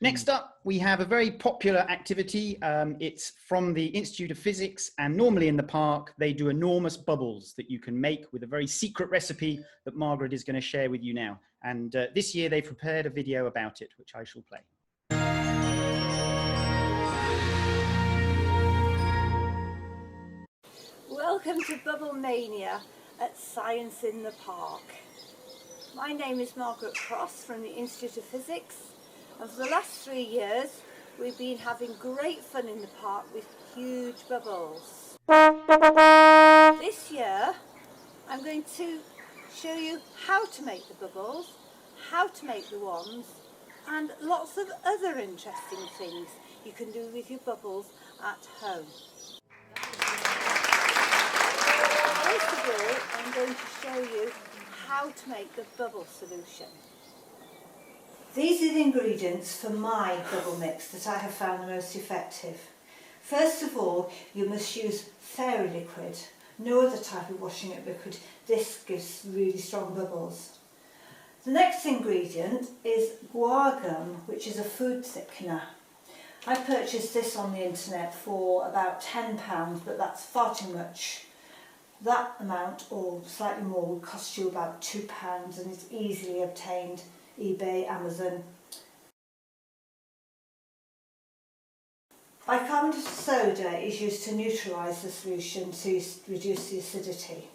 Next up, we have a very popular activity. It's from the Institute of Physics, and normally in the park, they do enormous bubbles that you can make with a very secret recipe that Margaret is going to share with you now. And this year, they've prepared a video about it, which I shall play. Welcome to Bubble Mania at Science in the Park. My name is Margaret Cross from the Institute of Physics, and for the last 3 years we've been having great fun in the park with huge bubbles. This year I'm going to show you how to make the bubbles, how to make the wands, and lots of other interesting things you can do with your bubbles at home. First of all, I'm going to show you how to make the bubble solution. These are the ingredients for my bubble mix that I have found the most effective. First of all, you must use fairy liquid, no other type of washing up liquid. This gives really strong bubbles. The next ingredient is guar gum, which is a food thickener. I purchased this on the internet for about £10, but that's far too much. That amount, or slightly more, would cost you about £2 and is easily obtained, eBay, Amazon. Bicarbonate of soda is used to neutralise the solution to reduce the acidity.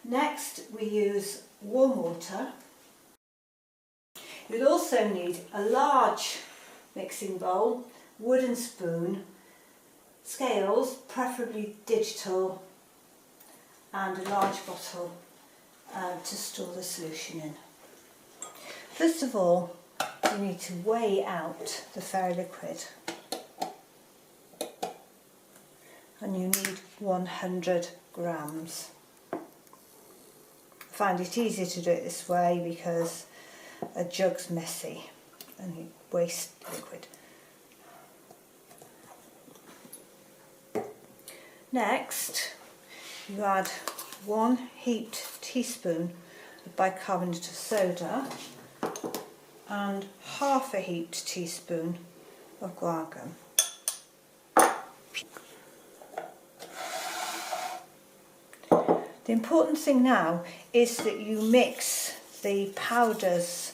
Next, we use warm water. You'll also need a large mixing bowl, wooden spoon, scales, preferably digital, and a large bottle to store the solution in. First of all, you need to weigh out the fairy liquid, and you need 100 grams. I find it easier to do it this way because a jug's messy and you waste liquid. Next, you add 1 heaped teaspoon of bicarbonate of soda and half a heaped teaspoon of guar gum. The important thing now is that you mix the powders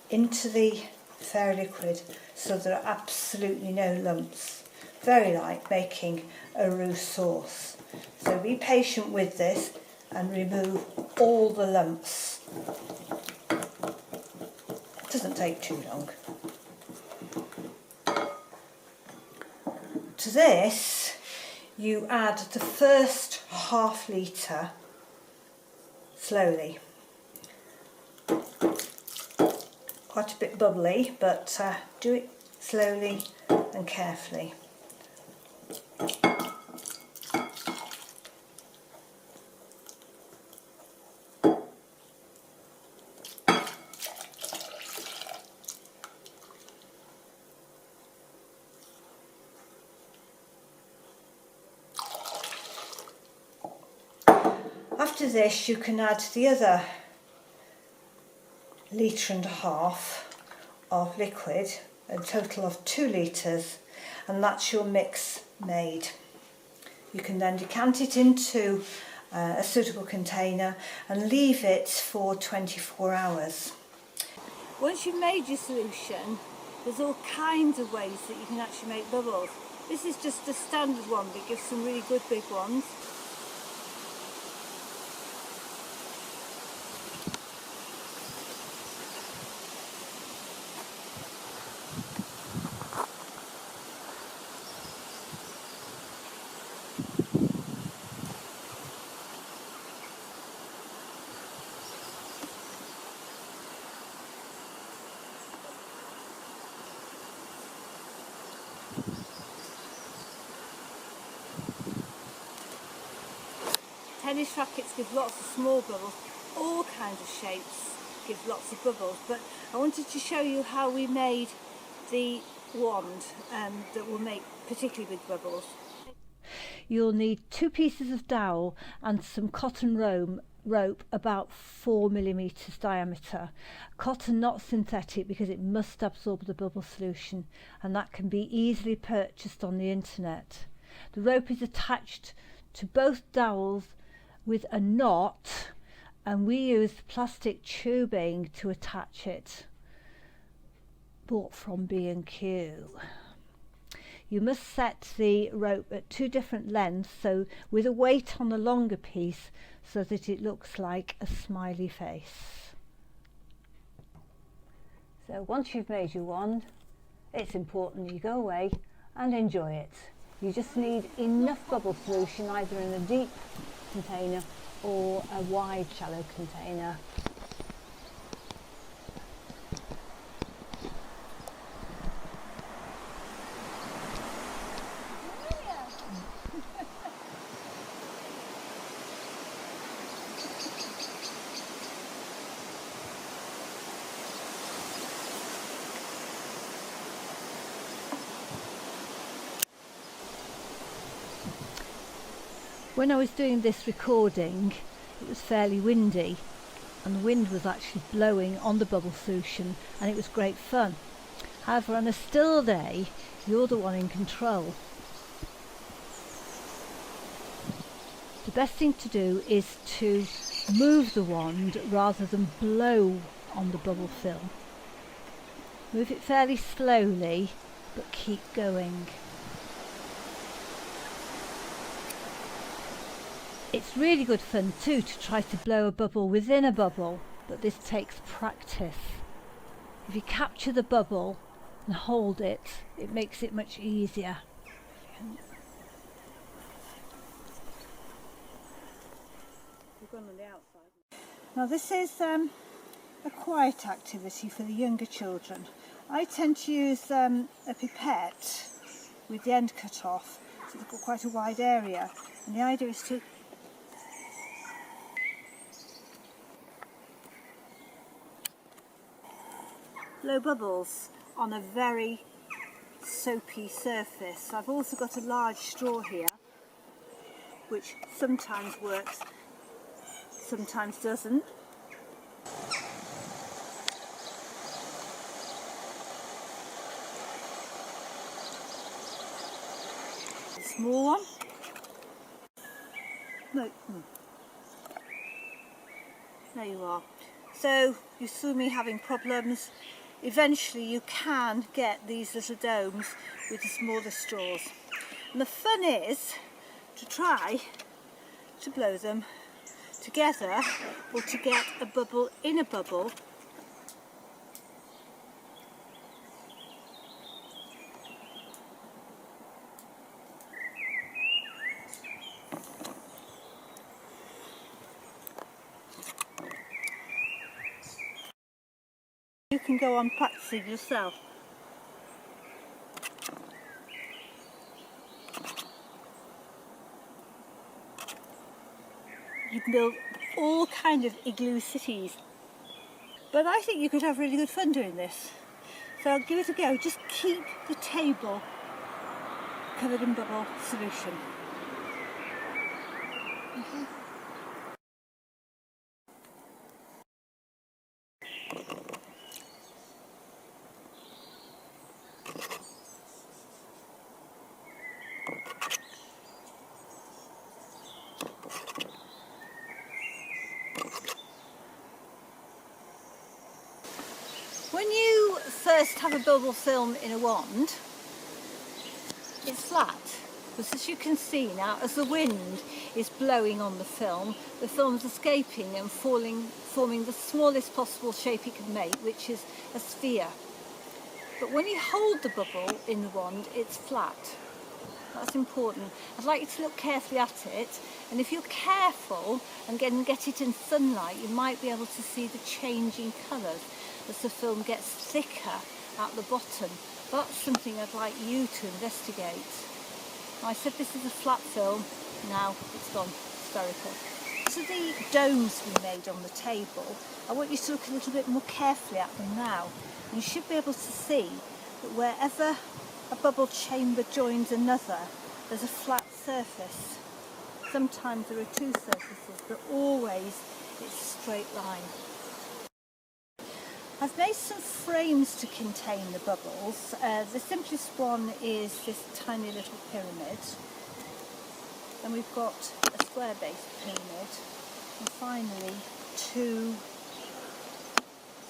into the fairy liquid so there are absolutely no lumps. Very like making a roux sauce. So be patient with this and remove all the lumps. It doesn't take too long. To this, you add the first ½ litre slowly. Quite a bit bubbly, but do it slowly and carefully. After this, you can add the other ½ litre of liquid, a total of 2 litres, and that's your mix made. You can then decant it into a suitable container and leave it for 24 hours. Once you've made your solution, there's all kinds of ways that you can actually make bubbles. This is just a standard one, but it gives some really good big ones. Tennis rackets give lots of small bubbles, all kinds of shapes give lots of bubbles, but I wanted to show you how we made the wand that will make particularly big bubbles. You'll need 2 pieces of dowel and some cotton roam rope about 4 mm diameter. Cotton, not synthetic, because it must absorb the bubble solution, and that can be easily purchased on the internet. The rope is attached to both dowels with a knot, and we used plastic tubing to attach it, bought from B&Q. You must set the rope at 2 different lengths, so with a weight on the longer piece, so that it looks like a smiley face. So once you've made your wand, it's important you go away and enjoy it. You just need enough bubble solution, either in a deep container or a wide shallow container. When I was doing this recording, it was fairly windy, and the wind was actually blowing on the bubble solution, and it was great fun. However, on a still day, you're the one in control. The best thing to do is to move the wand rather than blow on the bubble film. Move it fairly slowly, but keep going. It's really good fun too to try to blow a bubble within a bubble, but this takes practice. If you capture the bubble and hold it, it makes it much easier. Now this is a quiet activity for the younger children. I tend to use a pipette with the end cut off, so it's got quite a wide area, and the idea is to blow bubbles on a very soapy surface. I've also got a large straw here, which sometimes works, sometimes doesn't. A small one. No. There you are. So you saw me having problems. Eventually you can get these little domes with the smaller straws. And the fun is to try to blow them together, or to get a bubble in a bubble. You can go on practicing yourself. You can build all kind of igloo cities. But I think you could have really good fun doing this. So I'll give it a go. Just keep the table covered in bubble solution. Okay. When you first have a bubble film in a wand, it's flat, because as you can see now, as the wind is blowing on the film's escaping and forming the smallest possible shape it can make, which is a sphere. But when you hold the bubble in the wand, it's flat. That's important. I'd like you to look carefully at it, and if you're careful and get it in sunlight, you might be able to see the changing colours as the film gets thicker at the bottom. That's something I'd like you to investigate. I said this is a flat film, now it's gone spherical. So the domes we made on the table, I want you to look a little bit more carefully at them now. You should be able to see that wherever a bubble chamber joins another, there's a flat surface. Sometimes there are two surfaces, but always it's a straight line. I've made some frames to contain the bubbles. The simplest one is this tiny little pyramid. Then we've got a square-based pyramid. And finally, two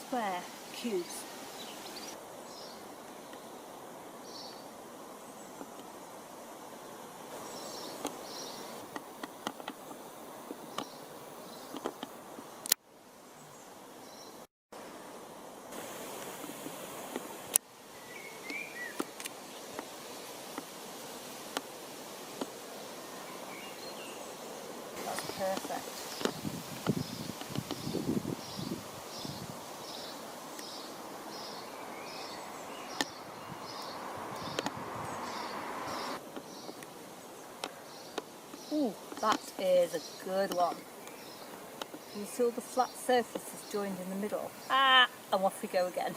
square cubes. That's perfect. Ooh, that is a good one. You see all the flat surfaces joined in the middle. And off we go again.